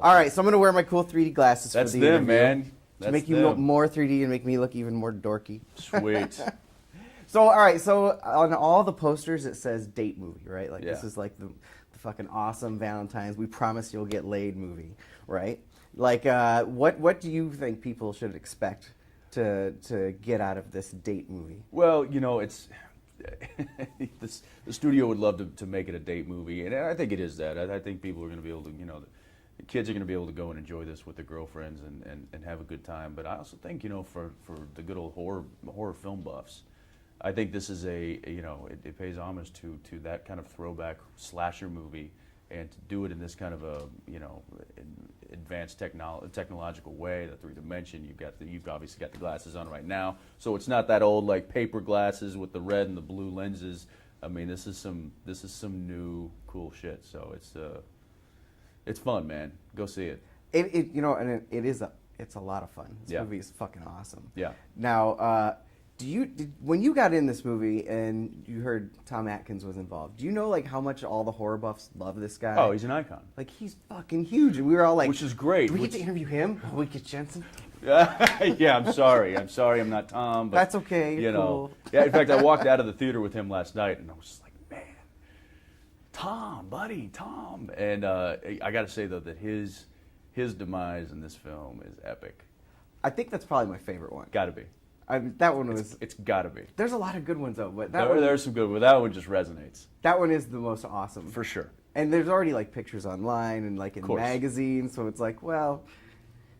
All right, so I'm gonna wear my cool 3D glasses That's for the them, interview. man. That's to make you look more 3D and make me look even more dorky. Sweet. So, all right, so on all the posters it says date movie, right? Like this is like the fucking awesome Valentine's, we promise you'll get laid movie, right? Like, what do you think people should expect to get out of this date movie? Well, you know, it's the studio would love to make it a date movie, and I think it is that. I think people are going to be able to, you know, the kids are going to be able to go and enjoy this with their girlfriends and have a good time. But I also think, you know, for the good old horror film buffs, I think this is it pays homage to that kind of throwback slasher movie, and to do it in this kind of a, you know, advanced technological way, the 3D. You've obviously got the glasses on right now, so it's not that old like paper glasses with the red and the blue lenses. I mean, this is some new cool shit. So it's fun, man. Go see it. You know, and it's a lot of fun. This movie is fucking awesome. Yeah. Now, when you got in this movie and you heard Tom Atkins was involved, do you know like how much all the horror buffs love this guy? Oh, he's an icon. Like, he's fucking huge, and we were all like, which is great. Do we get to interview him? Oh, we get Jensen. Yeah, I'm sorry. I'm not Tom. But, that's okay. You know. Cool. Yeah. In fact, I walked out of the theater with him last night, and I was just like, man, Tom, buddy, Tom. And I got to say though that his demise in this film is epic. I think that's probably my favorite one. Got to be. That one was. It's got to be. There's a lot of good ones though, but there's some good, but that one just resonates. That one is the most awesome for sure. And there's already like pictures online and like in magazines, so it's like, well,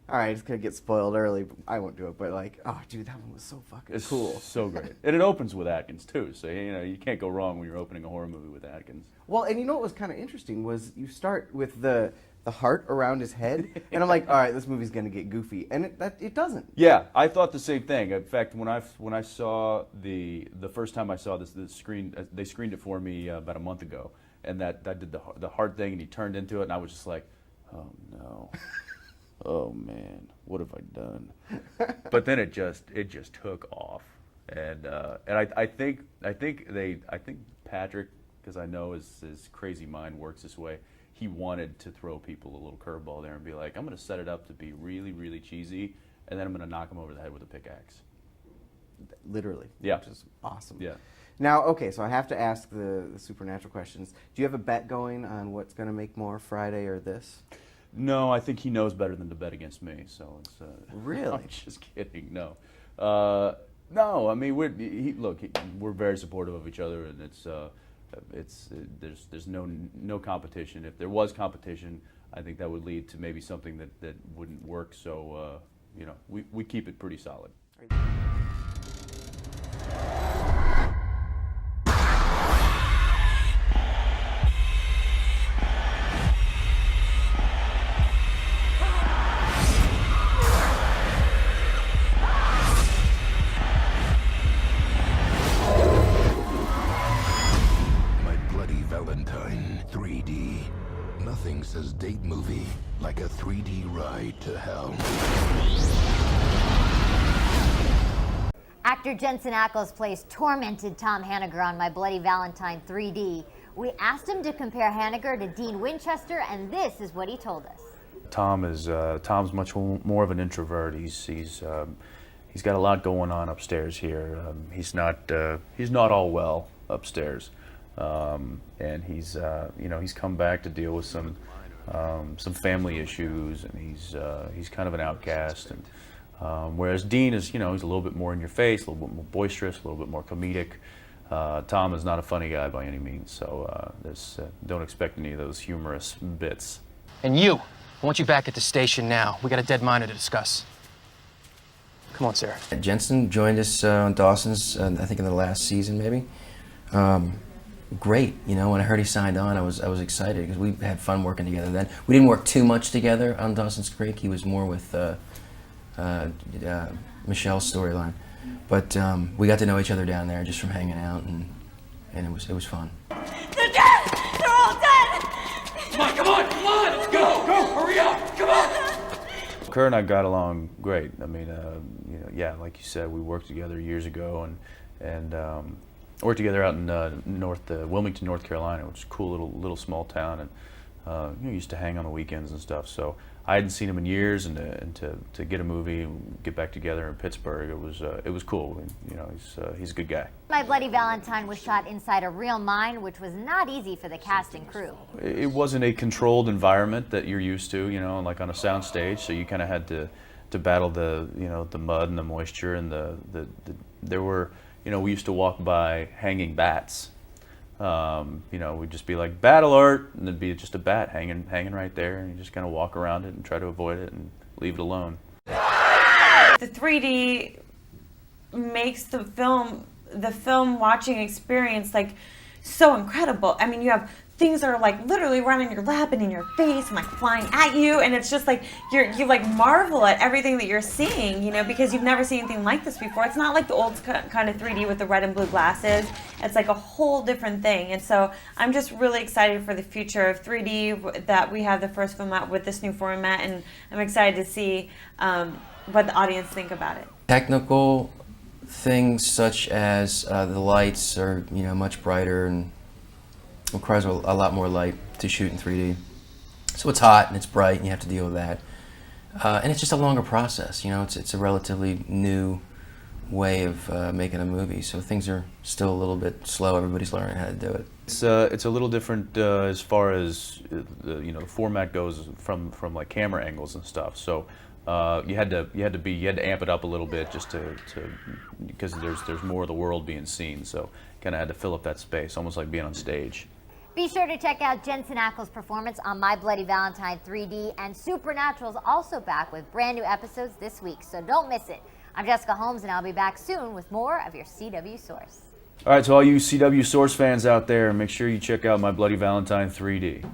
all right, it's gonna get spoiled early. But I won't do it, but like, oh, dude, that one was so fucking cool. So great, and it opens with Atkins too. So you know you can't go wrong when you're opening a horror movie with Atkins. Well, and you know what was kind of interesting was you start with the heart around his head, and I'm like, all right, this movie's gonna get goofy, and it doesn't. Yeah, I thought the same thing. In fact, when I saw the first time I saw the screen, they screened it for me about a month ago, and that did the hard thing, and he turned into it, and I was just like, oh no, oh man, what have I done? But then it just took off, and I think Patrick, because I know his crazy mind works this way. He wanted to throw people a little curveball there and be like, I'm going to set it up to be really, really cheesy, and then I'm going to knock him over the head with a pickaxe. Literally. Yeah. Which is awesome. Yeah. Now, okay, so I have to ask the supernatural questions. Do you have a bet going on what's going to make more, Friday or this? No, I think he knows better than to bet against me. So it's really. I'm just kidding. No, no. I mean, we're very supportive of each other, and there's no competition. If there was competition, I think that would lead to maybe something that wouldn't work. So you know, we keep it pretty solid. Valentine 3D. Nothing says date movie like a 3D ride to hell. Actor Jensen Ackles plays tormented Tom Hanniger on My Bloody Valentine 3D. We asked him to compare Hanniger to Dean Winchester, and this is what he told us. Tom's much more of an introvert. He's got a lot going on upstairs here. He's not all well upstairs. And he's come back to deal with some family issues, and he's kind of an outcast. And whereas Dean is, he's a little bit more in your face, a little bit more boisterous, a little bit more comedic. Tom is not a funny guy by any means, so don't expect any of those humorous bits. And you, I want you back at the station now. We got a dead minor to discuss. Come on, Sarah. Jensen joined us on Dawson's, I think in the last season, maybe. Great, when I heard he signed on, I was excited because we had fun working together then. We didn't work too much together on Dawson's Creek. He was more with Michelle's storyline, but we got to know each other down there just from hanging out, and it was fun. They're dead! They're all dead! Come on! Go! Hurry up! Come on! Kerr and I got along great. I mean, like you said, we worked together years ago, and worked together out in Wilmington, North Carolina, which is a cool little small town, and used to hang on the weekends and stuff. So I hadn't seen him in years, and to get a movie, and get back together in Pittsburgh, it was cool. And, you know, he's a good guy. My Bloody Valentine was shot inside a real mine, which was not easy for the cast and crew. It wasn't a controlled environment that you're used to, you know, like on a sound stage. So you kind of had to battle the, you know, the mud and the moisture, and there were, you know, we used to walk by hanging bats. You know, we'd just be like, bat alert, and there'd be just a bat hanging right there, and you just kind of walk around it and try to avoid it and leave it alone. The 3D makes the film watching experience like so incredible. I mean, you have things that are like literally right in your lap and in your face and like flying at you, and it's just like you like marvel at everything that you're seeing, you know, because you've never seen anything like this before. It's not like the old kind of 3D with the red and blue glasses. It's like a whole different thing, and so I'm just really excited for the future of 3D, that we have the first film out with this new format, and I'm excited to see what the audience think about it. Technical things such as the lights are, you know, much brighter and requires a lot more light to shoot in 3D. So it's hot and it's bright and you have to deal with that. And it's just a longer process, you know, it's a relatively new way of making a movie. So things are still a little bit slow, everybody's learning how to do it. It's a little different as far as you know, the format goes from like camera angles and stuff. So you had to amp it up a little bit just to because there's more of the world being seen. So kind of had to fill up that space, almost like being on stage. Be sure to check out Jensen Ackles' performance on My Bloody Valentine 3D, and Supernatural's also back with brand new episodes this week, so don't miss it. I'm Jessica Holmes, and I'll be back soon with more of your CW Source. All right, so all you CW Source fans out there, make sure you check out My Bloody Valentine 3D.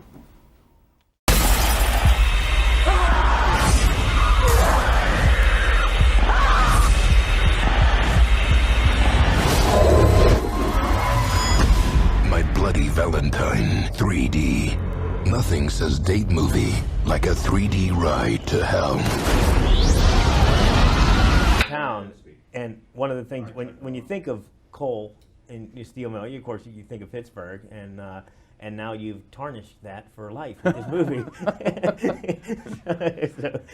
Bloody Valentine 3D. Nothing says date movie like a 3D ride to hell. Town, and one of the things when you think of coal and your steel mill, of course you think of Pittsburgh, and now you've tarnished that for life with this movie.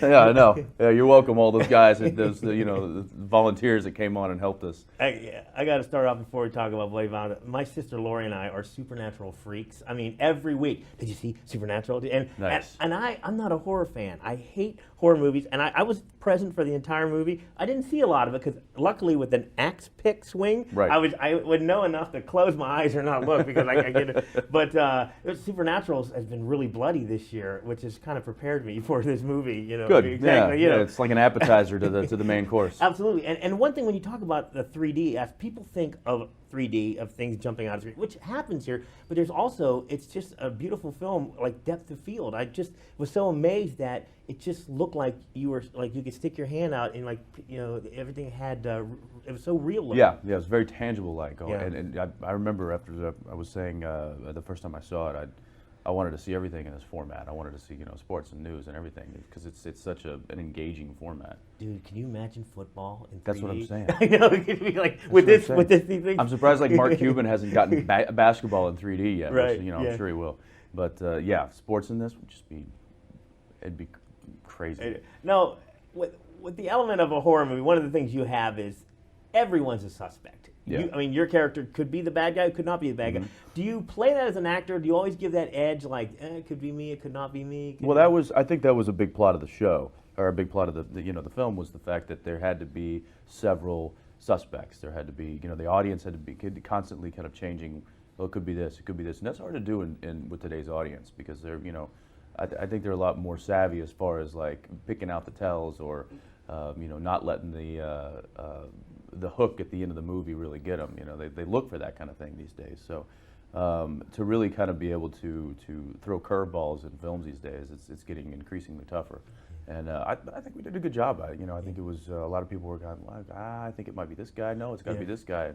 Yeah, I know. Yeah, you're welcome, all those guys, those the volunteers that came on and helped us. I got to start off before we talk about Bloody Valentine. My sister Lori and I are supernatural freaks. I mean, every week, did you see Supernatural? Nice. And I'm not a horror fan. I hate horror movies, and I was present for the entire movie. I didn't see a lot of it because luckily with an axe pick swing, right. I would know enough to close my eyes or not look because I get it. But Supernatural has been really bloody this year, which has kind of prepared me for this movie. You know, good. Exactly. Yeah, it's like an appetizer to the main course. Absolutely. And one thing when you talk about the 3D, as people think of 3D, of things jumping out of the screen, which happens here, but there's also, it's just a beautiful film, like depth of field. I just was so amazed that it just looked like you could stick your hand out and everything had, it was so real looking. Yeah, it was very tangible like. Yeah. And I remember after I was saying the first time I saw it, I wanted to see everything in this format. I wanted to see, sports and news and everything because it's such an engaging format. Dude, can you imagine football in 3D? That's what I'm saying. I know, it could be like with this thing. I'm surprised like Mark Cuban hasn't gotten basketball in 3D yet. Right. Which, I'm sure he will. But yeah, sports in this would just it'd be crazy. No, with the element of a horror movie, one of the things you have is everyone's a suspect. Yeah. I mean, your character could be the bad guy, could not be the bad guy. Do you play that as an actor? Do you always give that edge, like, it could be me, it could not be me? I think that was a big plot of the show, or a big plot of the film was the fact that there had to be several suspects. There had to be, the audience had to be constantly kind of changing. Well, it could be this, and that's hard to do with today's audience because they're, I think they're a lot more savvy as far as like picking out the tells or, not letting the hook at the end of the movie really get them. They look for that kind of thing these days. So to really kind of be able to throw curveballs in films these days, it's getting increasingly tougher. And I think we did a good job at it. I think it was a lot of people were kind of like, I think it might be this guy. No, it's got to be this guy.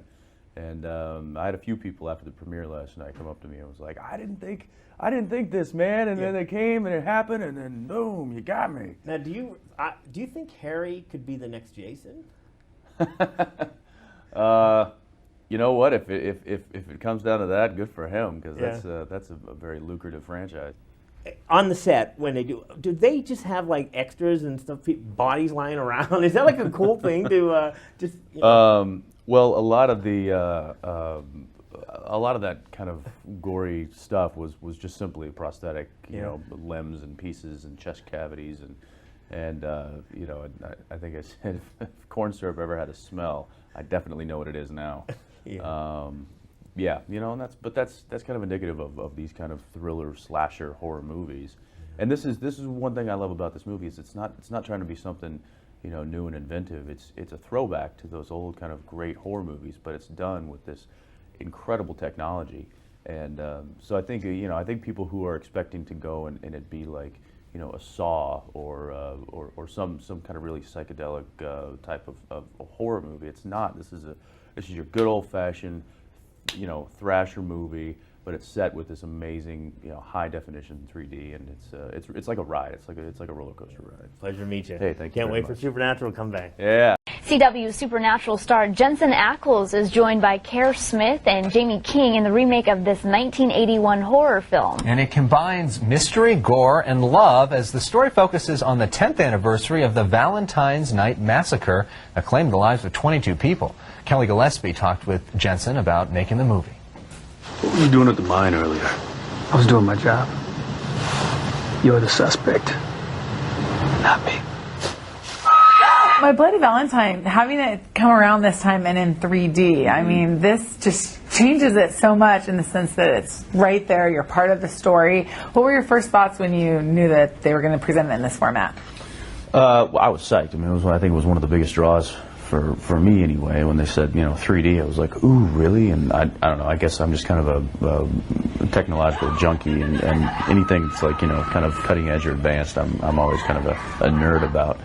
And I had a few people after the premiere last night come up to me and was like, I didn't think this, man. And then they came and it happened, and then boom, you got me. Now, do you think Harry could be the next Jason? You know what? If it comes down to that, good for him because that's a very lucrative franchise. on the set when they do they just have like extras and stuff, bodies lying around? Is that like a cool thing to just? You know? Well, a lot of that kind of gory stuff was just simply prosthetic, you know, limbs and pieces and chest cavities and you know, I think I said if corn syrup ever had a smell, I definitely know what it is now. Yeah, you know, and that's kind of indicative of these kind of thriller slasher horror movies. And this is one thing I love about this movie is it's not trying to be something, you know, new and inventive. It's a throwback to those old kind of great horror movies, but it's done with this incredible technology. And so I think, you know, I think people who are expecting to go and it be like, you know, a Saw or some kind of really psychedelic type of a horror movie, it's not. This is your good old-fashioned, you know, thrasher movie, but it's set with this amazing, you know, high definition 3D, and it's like a ride. It's like a roller coaster ride. Pleasure to meet you. Hey, thank you. Can't wait for much. Supernatural to come back. Yeah. CW Supernatural star Jensene Eklzom is joined by Kerrom Smith and Jeymi King in the remake of this 1981 horror film. And it combines mystery, gore, and love as the story focuses on the 10th anniversary of the Valentine's Night Massacre that claimed the lives of 22 people. Kelly Gillespie talked with Jensen about making the movie. What were you doing at the mine earlier? I was doing my job. You're the suspect, not me. My Bloody Valentine, having it come around this time and in 3D, I mean, this just changes it so much in the sense that it's right there, you're part of the story. What were your first thoughts when you knew that they were going to present it in this format? Well, I was psyched. I mean, I think it was one of the biggest draws for me anyway. When they said, you know, 3D, I was like, ooh, really? And I don't know, I guess I'm just kind of a technological junkie, and anything that's like, you know, kind of cutting edge or advanced, I'm always kind of a nerd about.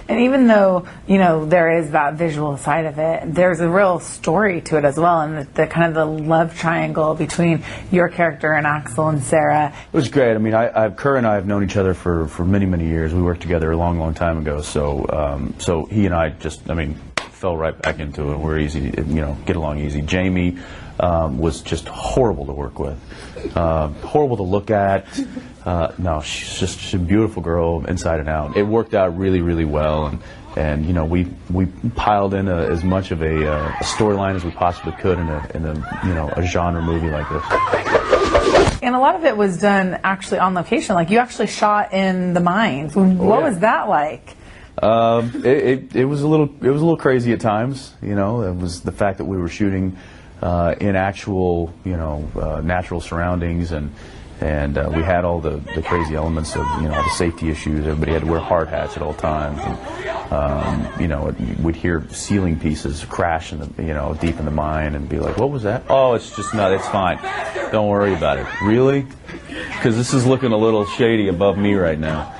And even though, you know, there is that visual side of it, there's a real story to it as well, and the kind of the love triangle between your character and Axel and Sarah. It was great. I mean, Kerr and I have known each other for many, many years. We worked together a long, long time ago. So he and I just, I mean, fell right back into it. We're easy, you know, get along easy. Jeymi was just horrible to work with, horrible to look at. No, she's a beautiful girl inside and out. It worked out really, really well, and you know, we piled in as much of a storyline as we possibly could in a you know, a genre movie like this. And a lot of it was done actually on location. Like, you actually shot in the mines. What was that like? It was a little crazy at times. You know, it was the fact that we were shooting in actual, you know, natural surroundings, and we had all the crazy elements of, you know, all the safety issues. Everybody had to wear hard hats at all times, and you know, we'd hear ceiling pieces crash in the, you know, deep in the mine, and be like, what was that? Oh, it's just not. It's fine. Don't worry about it. Really? Because this is looking a little shady above me right now.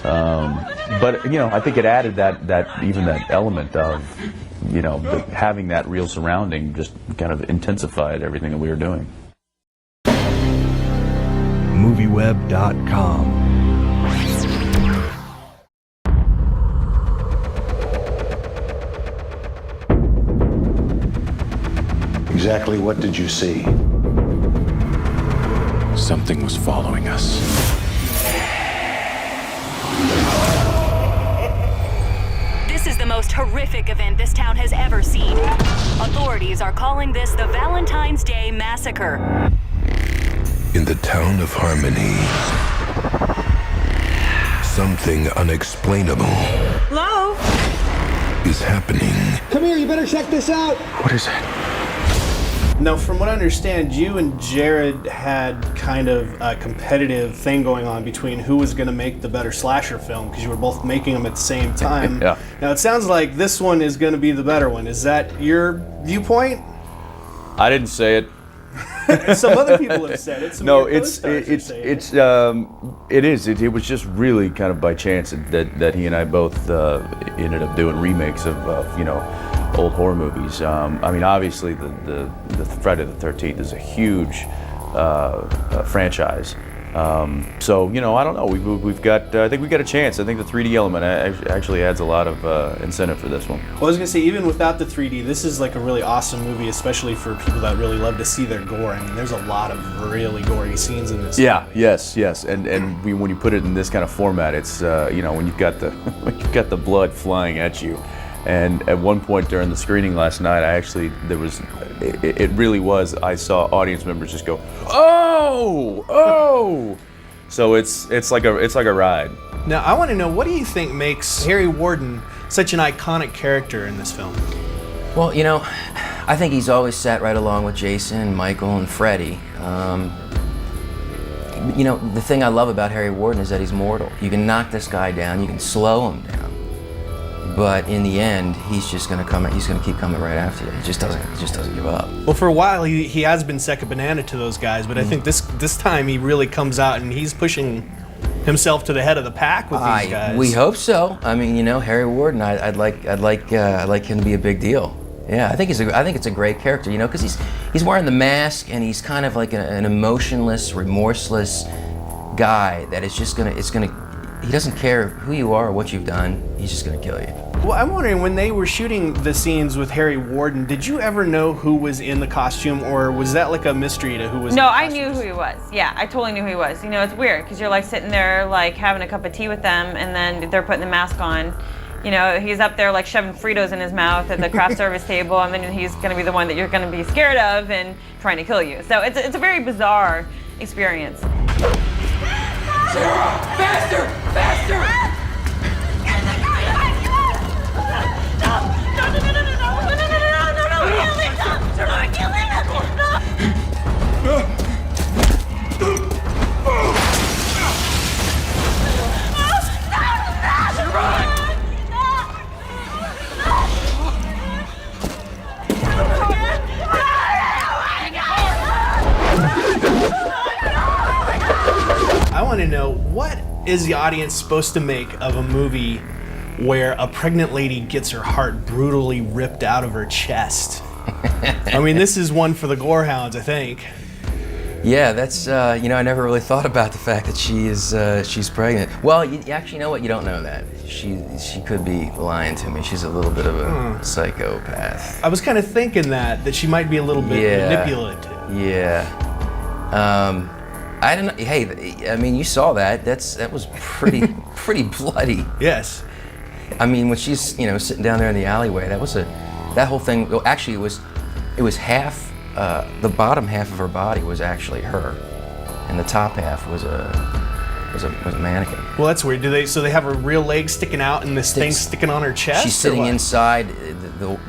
But you know, I think it added that even that element of, you know, having that real surrounding just kind of intensified everything that we were doing. MovieWeb.com. Exactly what did you see? Something was following us. This is the most horrific event this town has ever seen. Authorities are calling this the Valentine's Day Massacre. In the town of Harmony, something unexplainable Hello? is happening. Come here, you better check this out. What is it? Now, from what I understand, you and Jared had kind of a competitive thing going on between who was going to make the better slasher film, because you were both making them at the same time. Yeah. Now, it sounds like this one is going to be the better one. Is that your viewpoint? I didn't say it. Some other people have said it. No, it is. It was just really kind of by chance that he and I both ended up doing remakes of you know, old horror movies. I mean, obviously the Friday the 13th is a huge franchise, So you know, I don't know. We've got. I think we've got a chance. I think the 3D element actually adds a lot of incentive for this one. Well, I was gonna say, even without the 3D, this is like a really awesome movie, especially for people that really love to see their gore. I mean, there's a lot of really gory scenes in this. Yeah. Yes. And when you put it in this kind of format, it's you know, when you've got the blood flying at you. And at one point during the screening last night, it really was, I saw audience members just go, oh! So it's like a ride. Now, I want to know, what do you think makes Harry Warden such an iconic character in this film? Well, you know, I think he's always sat right along with Jason and Michael and Freddie. You know, the thing I love about Harry Warden is that he's mortal. You can knock this guy down, you can slow him down. But in the end, he's just going to come. He's going to keep coming right after you. He just doesn't give up. Well, for a while he has been second banana to those guys, but I think this time he really comes out and he's pushing himself to the head of the pack with these guys. We hope so. I mean, you know, Harry Warden. I'd like him to be a big deal. Yeah, I think it's a great character. You know, because he's wearing the mask and he's kind of like an emotionless, remorseless guy that is just he doesn't care who you are or what you've done. He's just going to kill you. Well, I'm wondering, when they were shooting the scenes with Harry Warden, did you ever know who was in the costume, or was that like a mystery to who was in the No, costume? I knew who he was. Yeah, I totally knew who he was. You know, it's weird because you're like sitting there like having a cup of tea with them, and then they're putting the mask on. You know, he's up there like shoving Fritos in his mouth at the craft service table, and then he's going to be the one that you're going to be scared of and trying to kill you. So it's a very bizarre experience. Sarah! Faster! Faster! I want to know, what is the audience supposed to make of a movie where a pregnant lady gets her heart brutally ripped out of her chest? I mean, this is one for the gorehounds, I think. Yeah, that's you know, I never really thought about the fact that she's pregnant. Well, you actually know what? You don't know that. She could be lying to me. She's a little bit of a psychopath. I was kind of thinking that she might be a little bit manipulative. Yeah. I don't know. Hey, I mean, you saw that. That was pretty bloody. Yes. I mean, when she's, you know, sitting down there in the alleyway, that whole thing. Well, actually, it was half. The bottom half of her body was actually her, and the top half was a mannequin. Well, that's weird. So they have her real leg sticking out and this thing sticking on her chest? She's sitting inside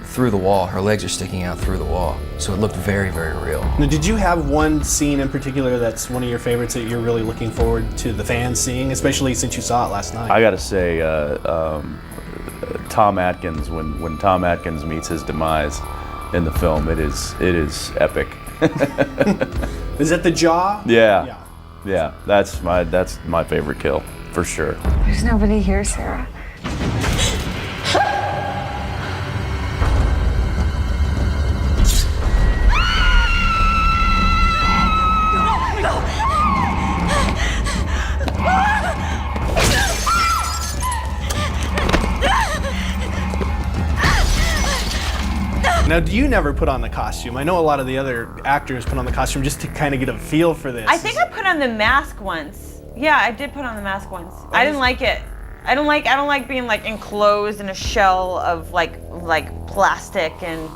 through the wall. Her legs are sticking out through the wall. So it looked very, very real. Now, did you have one scene in particular that's one of your favorites that you're really looking forward to the fans seeing, especially since you saw it last night? I got to say, Tom Atkins, when Tom Atkins meets his demise in the film, it is epic. Is that the jaw? Yeah. That's my favorite kill for sure. There's nobody here, Sarah. Now, do you never put on the costume? I know a lot of the other actors put on the costume just to kind of get a feel for this. I think I put on the mask once. Yeah, I did put on the mask once. I didn't like it. I don't like being like enclosed in a shell of like plastic and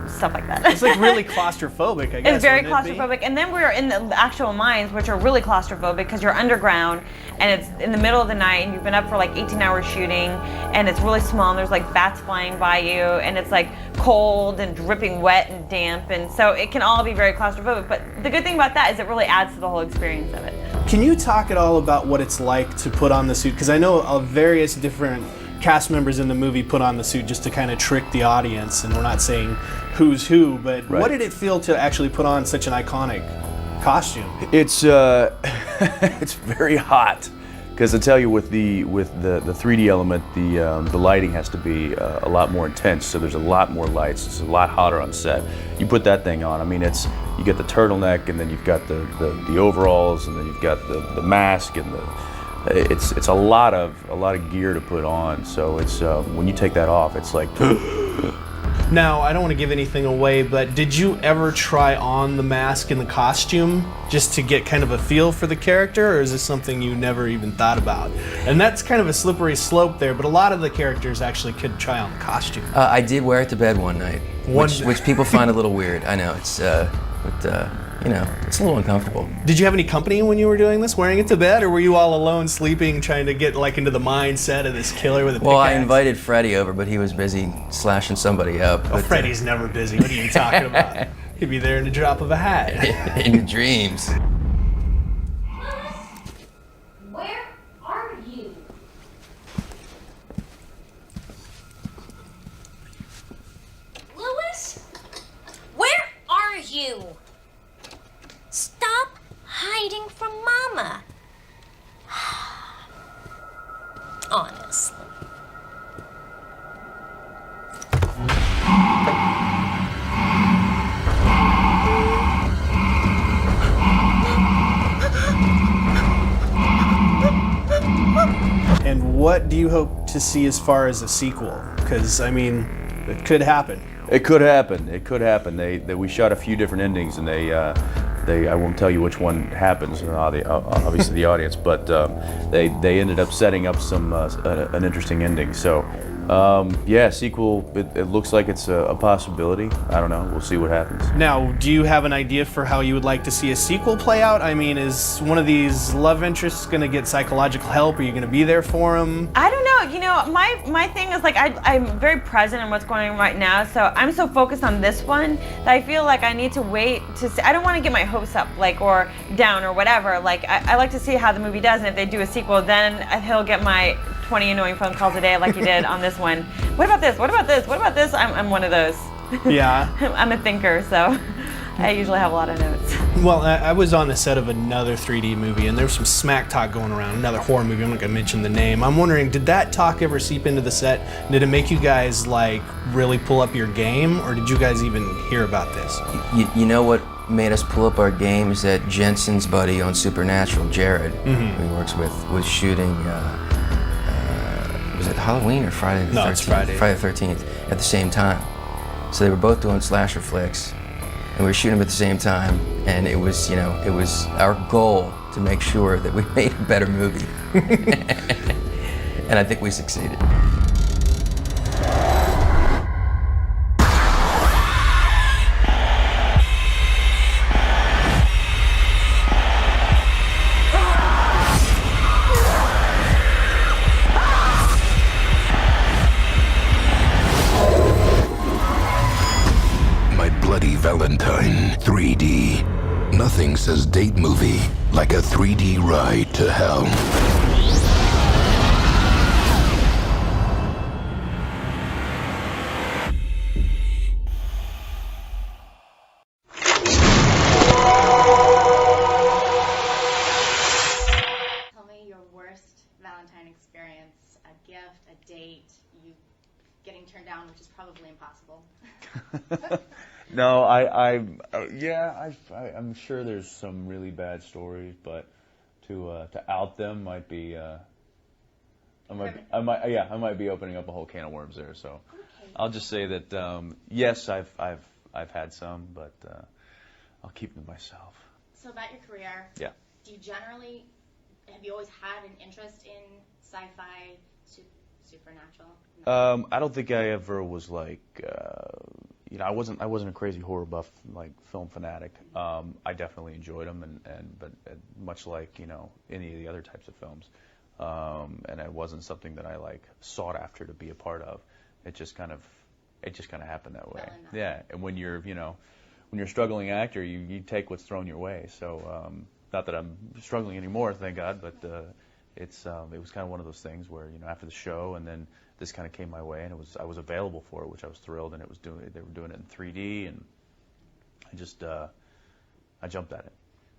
stuff like that. It's like really claustrophobic, I guess. It's very claustrophobic. And then we were in the actual mines, which are really claustrophobic because you're underground and it's in the middle of the night and you've been up for like 18 hours shooting and it's really small and there's like bats flying by you and it's like cold and dripping wet and damp, and so it can all be very claustrophobic. But the good thing about that is it really adds to the whole experience of it. Can you talk at all about what it's like to put on the suit? Because I know various different cast members in the movie put on the suit just to kind of trick the audience, and we're not saying who's who, but what did it feel to actually put on such an iconic costume? It's it's very hot Because I tell you, with the 3D element, the lighting has to be a lot more intense. So there's a lot more lights. It's a lot hotter on set. You put that thing on. I mean, you get the turtleneck, and then you've got the overalls, and then you've got the mask, and it's a lot of gear to put on. So it's when you take that off, it's like. Now, I don't want to give anything away, but did you ever try on the mask and the costume just to get kind of a feel for the character, or is this something you never even thought about? And that's kind of a slippery slope there, but a lot of the characters actually could try on the costume. I did wear it to bed one night, which people find a little weird. I know, it's you know, it's a little uncomfortable. Did you have any company when you were doing this, wearing it to bed, or were you all alone sleeping, trying to get like into the mindset of this killer with a pickaxe? Well, I invited Freddie over, but he was busy slashing somebody up. Oh, Freddie's never busy. What are you talking about? He'd be there in the drop of a hat. In your dreams. Where are you? Louis? Where are you? Stop hiding from Mama. Honestly. And what do you hope to see as far as a sequel? Because, I mean, it could happen. It could happen. It could happen. We shot a few different endings, and I won't tell you which one happens, obviously the audience, but they ended up setting up an interesting ending. So, yeah, sequel, it looks like it's a possibility. I don't know. We'll see what happens. Now, do you have an idea for how you would like to see a sequel play out? I mean, is one of these love interests going to get psychological help? Are you going to be there for him? I don't know. You know, my thing is like I'm very present in what's going on right now, so I'm so focused on this one that I feel like I need to wait to see. I don't want to get my hopes up, like, or down or whatever. Like, I like to see how the movie does, and if they do a sequel, then he'll get my 20 annoying phone calls a day like he did on this one. What about this? What about this? What about this? I'm one of those. Yeah. I'm a thinker, so I usually have a lot of notes. Well, I was on the set of another 3D movie, and there was some smack talk going around, another horror movie. I'm not going to mention the name. I'm wondering, did that talk ever seep into the set? Did it make you guys, like, really pull up your game, or did you guys even hear about this? You know what made us pull up our game is that Jensen's buddy on Supernatural, Jared, who he works with, was shooting, was it Halloween or Friday the 13th? No, it's Friday. Friday the 13th at the same time. So they were both doing slasher flicks, and we were shooting them at the same time, and it was, you know, it was our goal to make sure that we made a better movie. And I think we succeeded. Valentine 3D. Nothing says date movie like a 3D ride to hell. Tell me your worst Valentine experience, a gift, a date, you getting turned down, which is probably impossible. No, I'm sure there's some really bad stories, but to out them might be, I might be opening up a whole can of worms there. So, okay. I'll just say that yes, I've had some, but I'll keep them to myself. So about your career, yeah. Have you always had an interest in sci-fi, supernatural? I don't think I ever was like. You know, I wasn't a crazy horror buff, like film fanatic. I definitely enjoyed them, but much like, you know, any of the other types of films, and it wasn't something that I like sought after to be a part of. It just kind of happened that way. Yeah, and when you're a struggling actor, you take what's thrown your way. So not that I'm struggling anymore, thank God, but it was kind of one of those things where, you know, after the show and then this kind of came my way, and I was available for it, which I was thrilled, and they were doing it in 3D, and I jumped at it.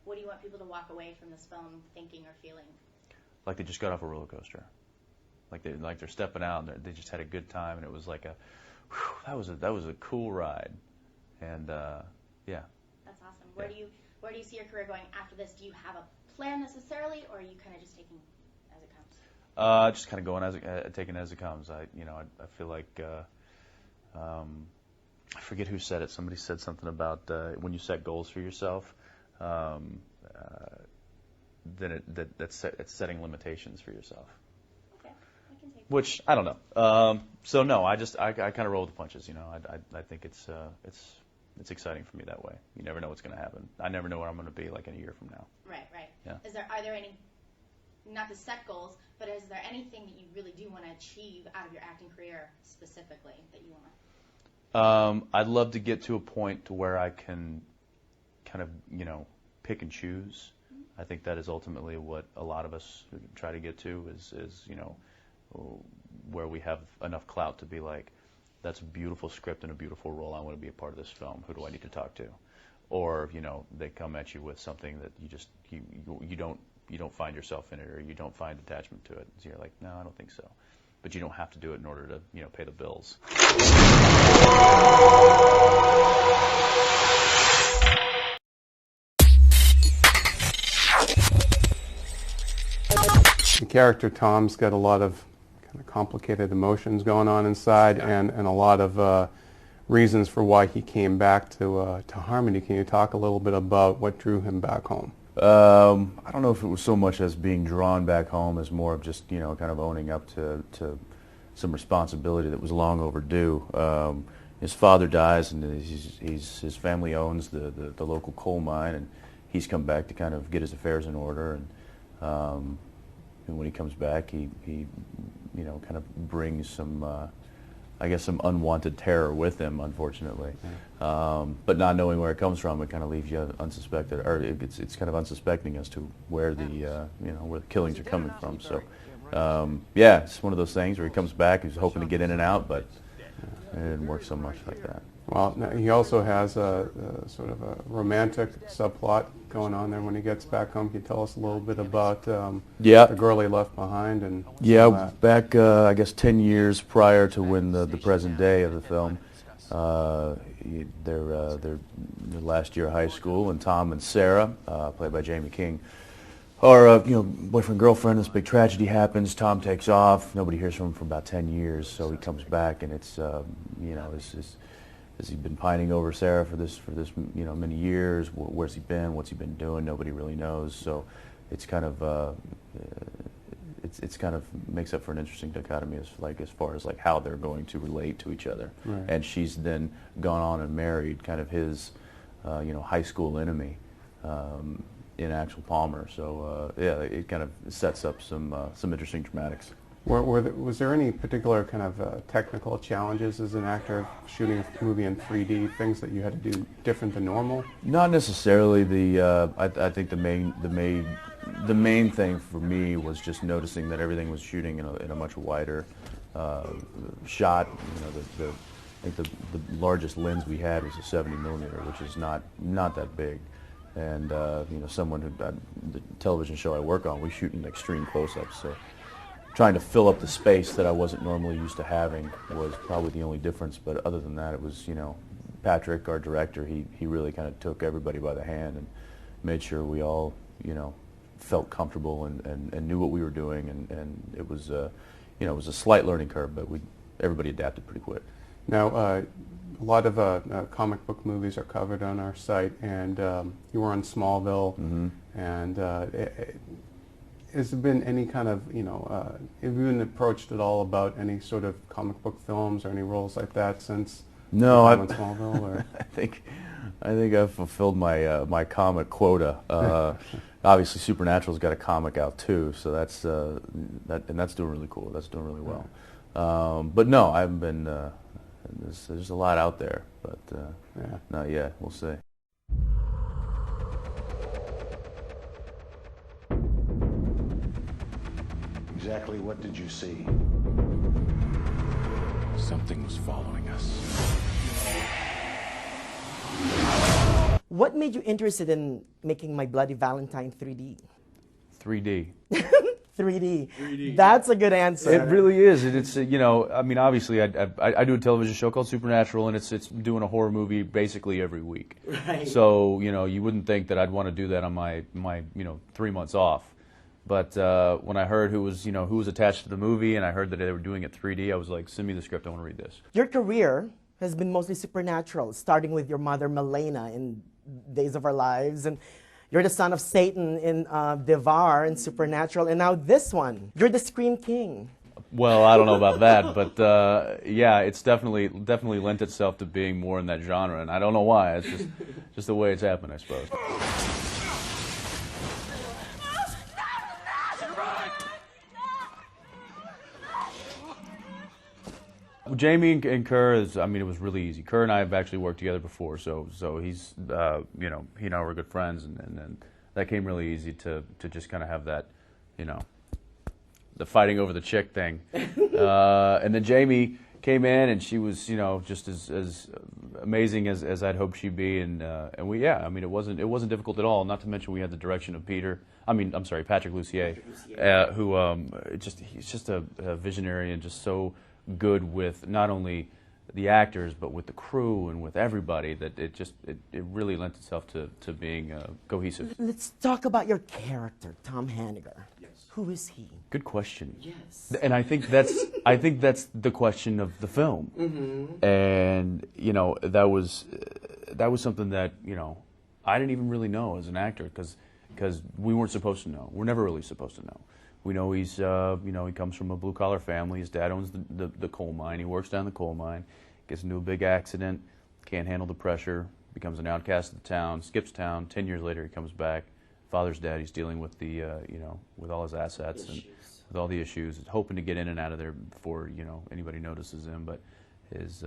What do you want people to walk away from this film thinking or feeling? like they just got off a roller coaster, like they're stepping out and they just had a good time, and it was like that was a cool ride, and yeah. That's awesome. Where do you see your career going after this? Do you have a plan necessarily, or are you kind of just taking as it comes? Just kind of going taking it as it comes. I feel like I forget who said it. Somebody said something about when you set goals for yourself, then it's setting limitations for yourself. Okay, I can take that. Which I don't know. So no, I kind of roll with the punches. I think it's exciting for me that way. You never know what's going to happen. I never know where I'm going to be like in a year from now. Right. Yeah. Are there any, not to set goals, but is there anything that you really do want to achieve out of your acting career specifically that you want to? I'd love to get to a point to where I can kind of, pick and choose. I think that is ultimately what a lot of us try to get to is where we have enough clout to be like, that's a beautiful script and a beautiful role. I want to be a part of this film. Who do I need to talk to? Or, they come at you with something that you don't find yourself in it, or you don't find attachment to it. So you're like, no, I don't think so. But you don't have to do it in order to, pay the bills. The character Tom's got a lot of kind of complicated emotions going on inside, and a lot of reasons for why he came back to Harmony. Can you talk a little bit about what drew him back home? I don't know if it was so much as being drawn back home as more of just, kind of owning up to some responsibility that was long overdue. His father dies, and his family owns the local coal mine, and he's come back to kind of get his affairs in order. And when he comes back, he kind of brings some, some unwanted terror with him, unfortunately. But not knowing where it comes from, it kind of leaves you unsuspected, or it's kind of unsuspecting as to where where the killings are coming from. So, it's one of those things where he comes back, he's hoping to get in and out, but it didn't work so much like that. Well, he also has a sort of a romantic subplot going on there when he gets back home. Can you tell us a little bit about the girl he left behind? And back, 10 years prior to when the present day of the film, their last year of high school, and Tom and Sarah, played by Jaiime King, are boyfriend girlfriend. This big tragedy happens. Tom takes off. Nobody hears from him for about 10 years. So he comes back, and it's has he been pining over Sarah for this many years? Where's he been? What's he been doing? Nobody really knows. So it's kind of it's kind of makes up for an interesting dichotomy as far as how they're going to relate to each other. Right. And she's then gone on and married kind of his high school enemy in Axel Palmer. So it kind of sets up some interesting dramatics. Was there any particular kind of technical challenges as an actor shooting a movie in 3D? Things that you had to do different than normal? Not necessarily. I think the main thing for me was just noticing that everything was shooting in a much wider shot. I think the largest lens we had was a 70 millimeter, which is not that big. And someone who the television show I work on, we shoot in extreme close-ups. So trying to fill up the space that I wasn't normally used to having was probably the only difference. But other than that, it was, Patrick, our director, he really kind of took everybody by the hand and made sure we all, felt comfortable and knew what we were doing. And it was, it was a slight learning curve, but everybody adapted pretty quick. Now, a lot of comic book movies are covered on our site, and you were on Smallville, and has there been any kind of, have you been approached at all about any sort of comic book films or any roles like that since No, on Smallville? Or? I think I've fulfilled my comic quota. Obviously, Supernatural's got a comic out too, so that's doing really cool. That's doing really well. But no, I haven't been. There's a lot out there, but not yet. We'll see. Exactly what did you see? Something was following us. What made you interested in making My Bloody Valentine 3D? 3D. 3D. That's a good answer. It really is. It's you know, I mean, obviously, I do a television show called Supernatural, and it's doing a horror movie basically every week. Right. So you know, you wouldn't think that I'd want to do that on my 3 months off. But when I heard who was attached to the movie, and I heard that they were doing it 3D, I was like, send me the script. I want to read this. Your career has been mostly supernatural, starting with your mother Milena in Days of Our Lives, and you're the son of Satan in Devar in Supernatural, and now this one. You're the Scream King. Well, I don't know about that, but yeah, it's definitely lent itself to being more in that genre, and I don't know why. It's just the way it's happened, I suppose. Jamie and Kerr it was really easy. Kerr and I have actually worked together before, so he's, he and I were good friends, and that came really easy to just kind of have that, the fighting over the chick thing. And then Jamie came in, and she was, just as amazing as I'd hoped she'd be, and it wasn't difficult at all. Not to mention we had the direction of Patrick Lussier, who he's just a visionary and just so good with not only the actors but with the crew and with everybody that it really lent itself to being cohesive. Let's talk about your character, Tom Hanniger. Yes. Who is he? Good question. Yes. And I think that's the question of the film. Mm-hmm. And that was something that I didn't even really know as an actor because we weren't supposed to know. We're never really supposed to know. We know he's, he comes from a blue-collar family. His dad owns the coal mine. He works down the coal mine, gets into a big accident, can't handle the pressure, becomes an outcast of the town, skips town. 10 years later, he comes back. Father's dead. He's dealing with the, with all his assets and with all the issues, hoping to get in and out of there before, anybody notices him. But his,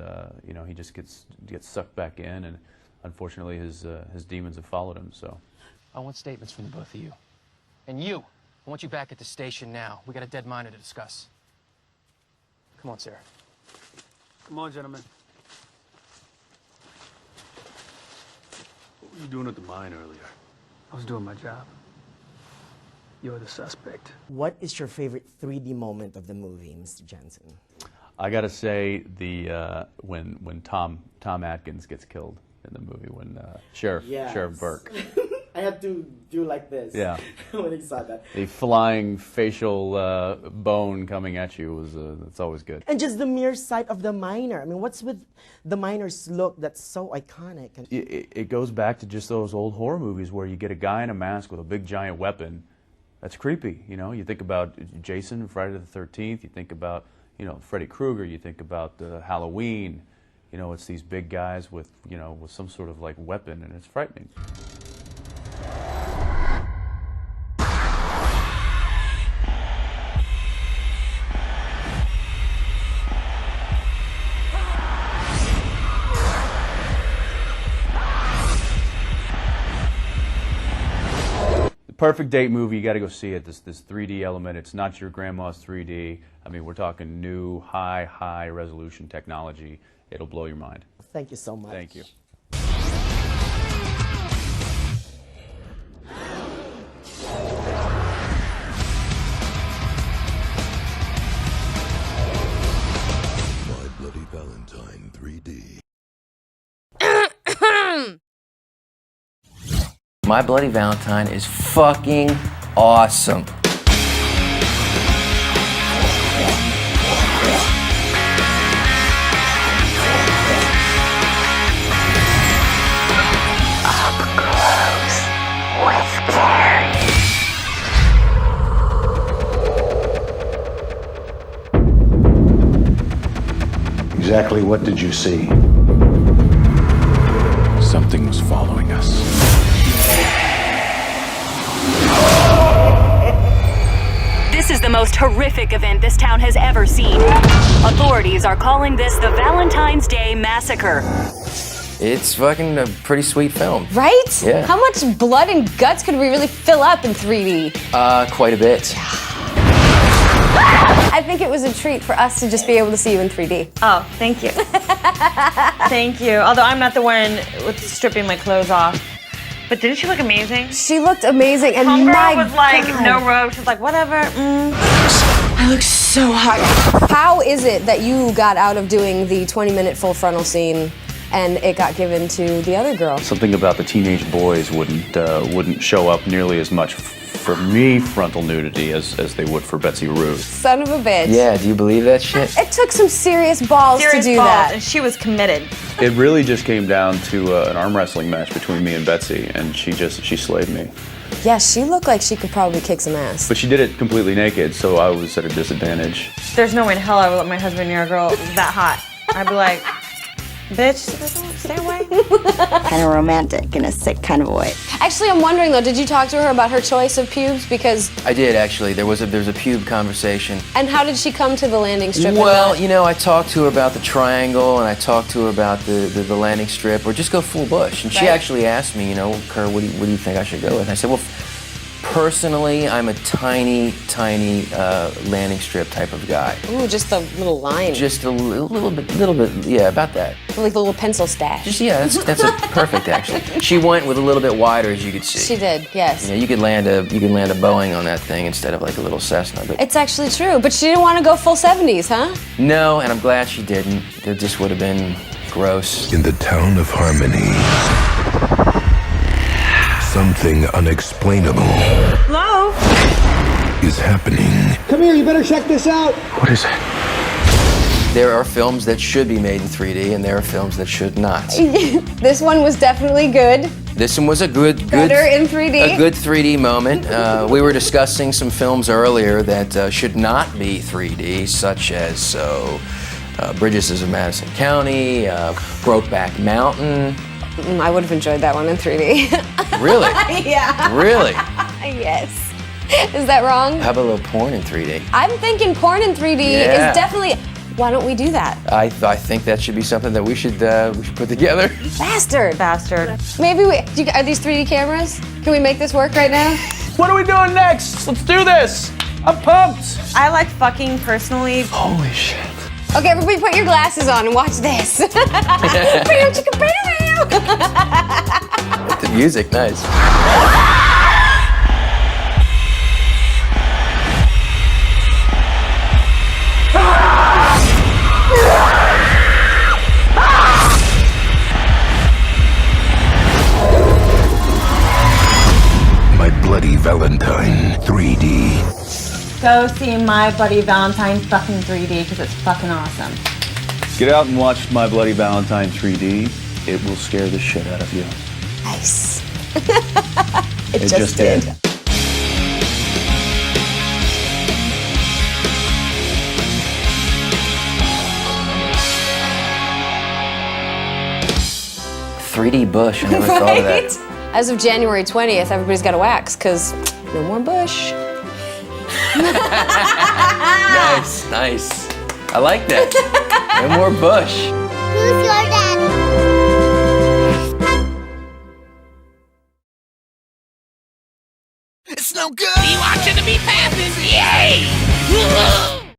he just gets sucked back in, and unfortunately, his demons have followed him. So, I want statements from the both of you, and you. I want you back at the station now. We got a dead miner to discuss. Come on, Sarah. Come on, gentlemen. What were you doing at the mine earlier? I was doing my job. You're the suspect. What is your favorite 3D moment of the movie, Mr. Jensen? I gotta say when Tom Atkins gets killed in the movie, when Sheriff Burke. I had to do like this. Yeah. When I saw that. The flying facial bone coming at you was that's always good. And just the mere sight of the miner. I mean, what's with the miner's look that's so iconic? And it goes back to just those old horror movies where you get a guy in a mask with a big giant weapon. That's creepy. You think about Jason, Friday the 13th. You think about Freddy Krueger. You think about Halloween. It's these big guys with with some sort of like weapon, and it's frightening. Perfect date movie, you got to go see it. This 3D element, it's not your grandma's 3D. I mean, we're talking new, high resolution technology. It'll blow your mind. Thank you so much. Thank you. My Bloody Valentine 3D. My Bloody Valentine is fucking awesome. Exactly what did you see? Something was following us. This is the most horrific event this town has ever seen. Authorities are calling this the Valentine's Day Massacre. It's fucking a pretty sweet film. Right? Yeah. How much blood and guts could we really fill up in 3D? Quite a bit. I think it was a treat for us to just be able to see you in 3D. Oh, thank you. Thank you. Although I'm not the one with stripping my clothes off. But didn't she look amazing? She looked amazing, and Homegirl my was like, God. no robe. She was like, whatever. I look so hot. How is it that you got out of doing the 20-minute full frontal scene and it got given to the other girl? Something about the teenage boys wouldn't show up nearly as much for me frontal nudity as they would for Betsy Ruth. Son of a bitch. Yeah, do you believe that shit? It took some serious balls to do that. And she was committed. It really just came down to an arm wrestling match between me and Betsy, and she slayed me. Yeah, she looked like she could probably kick some ass. But she did it completely naked, so I was at a disadvantage. There's no way in hell I would let my husband near a girl that hot. I'd be like, bitch, stay away. Kind of romantic in a sick kind of way. Actually, I'm wondering though, did you talk to her about her choice of pubes? Because I did actually. There was a pube conversation. And how did she come to the landing strip? Well, you know, I talked to her about the triangle, and I talked to her about the landing strip, or just go full bush. And she actually asked me, you know, Kerr, what do you think I should go with? And I said, well, personally, I'm a tiny landing strip type of guy. Ooh, just a little line. Just a little bit, yeah, about that. Like the little pencil stash. Just, yeah, that's a perfect actually. She went with a little bit wider, as you could see. She did, yes. You know, you could land a Boeing on that thing instead of like a little Cessna. But It's actually true, but she didn't want to go full 70s, huh? no, and I'm glad she didn't. It just would have been gross. In the town of Harmony, something unexplainable Hello? is happening. Come here, you better check this out. What is it? There are films that should be made in 3D, and there are films that should not. This one was definitely good. This one was a good Better in 3D. A good 3D moment. We were discussing some films earlier that should not be 3D, such as Bridges of Madison County, Brokeback Mountain. I would have enjoyed that one in 3D. Really? Yeah. Really? Yes. Is that wrong? How about a little porn in 3D? I'm thinking porn in 3D Yeah. is definitely. Why don't we do that? I think that should be something that we should put together. Bastard. Bastard. Maybe are these 3D cameras? Can we make this work right now? What are we doing next? Let's do this. I'm pumped. I like fucking personally. Holy shit. Okay, everybody put your glasses on and watch this. The music, nice. My Bloody Valentine 3D. Go see My Bloody Valentine fucking 3D because it's fucking awesome. Get out and watch My Bloody Valentine 3D. It will scare the shit out of you. Nice. It just did. .3D bush, I never thought of that. As of January 20th, everybody's got to wax because no more bush. Nice. I like that. No more bush. Who's your daddy? It's no good. We want you to be passes. Yay!